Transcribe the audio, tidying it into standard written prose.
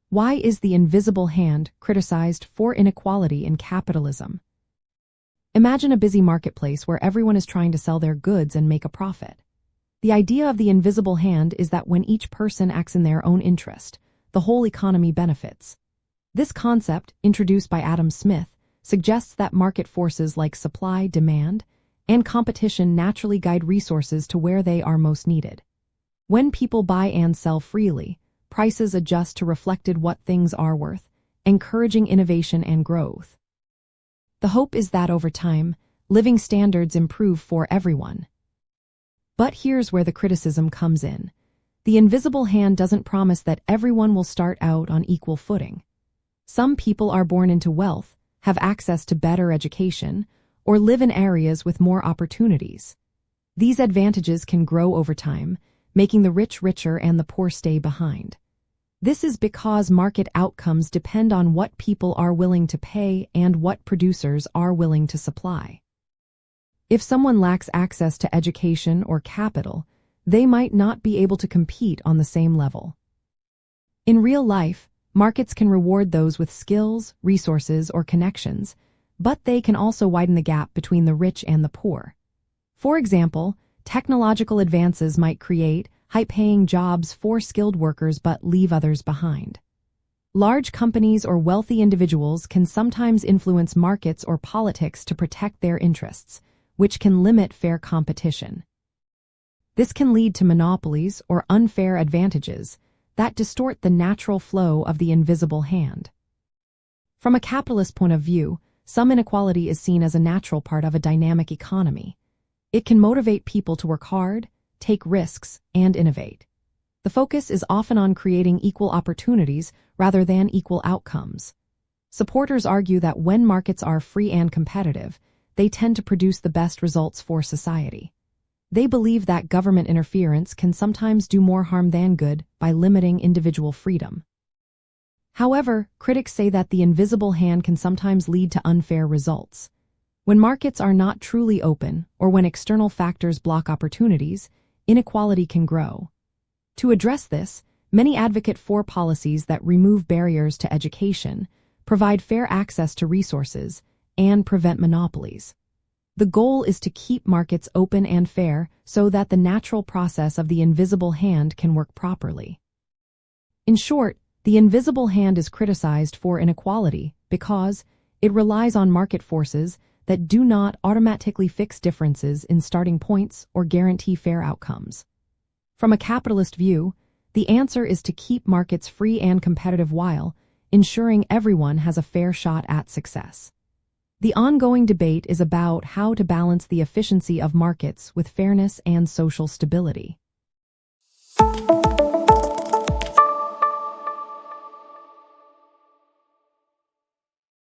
Why is the invisible hand criticized for inequality in capitalism? Imagine a busy marketplace where everyone is trying to sell their goods and make a profit. The idea of the invisible hand is that when each person acts in their own interest, the whole economy benefits. This concept, introduced by Adam Smith, suggests that market forces like supply, demand, and competition naturally guide resources to where they are most needed. When people buy and sell freely, prices adjust to reflect what things are worth, encouraging innovation and growth. The hope is that over time, living standards improve for everyone. But here's where the criticism comes in. The invisible hand doesn't promise that everyone will start out on equal footing. Some people are born into wealth, have access to better education, or live in areas with more opportunities. These advantages can grow over time, making the rich richer and the poor stay behind. This is because market outcomes depend on what people are willing to pay and what producers are willing to supply. If someone lacks access to education or capital, they might not be able to compete on the same level. In real life, markets can reward those with skills, resources, or connections, but they can also widen the gap between the rich and the poor. For example, technological advances might create high-paying jobs for skilled workers but leave others behind. Large companies or wealthy individuals can sometimes influence markets or politics to protect their interests, which can limit fair competition. This can lead to monopolies or unfair advantages that distort the natural flow of the invisible hand. From a capitalist point of view, some inequality is seen as a natural part of a dynamic economy. It can motivate people to work hard, take risks, and innovate. The focus is often on creating equal opportunities rather than equal outcomes. Supporters argue that when markets are free and competitive, they tend to produce the best results for society. They believe that government interference can sometimes do more harm than good by limiting individual freedom. However, critics say that the invisible hand can sometimes lead to unfair results. When markets are not truly open or when external factors block opportunities, inequality can grow. To address this, many advocate for policies that remove barriers to education, provide fair access to resources, and prevent monopolies. The goal is to keep markets open and fair so that the natural process of the invisible hand can work properly. In short, the invisible hand is criticized for inequality because it relies on market forces that do not automatically fix differences in starting points or guarantee fair outcomes. From a capitalist view, the answer is to keep markets free and competitive while ensuring everyone has a fair shot at success. The ongoing debate is about how to balance the efficiency of markets with fairness and social stability.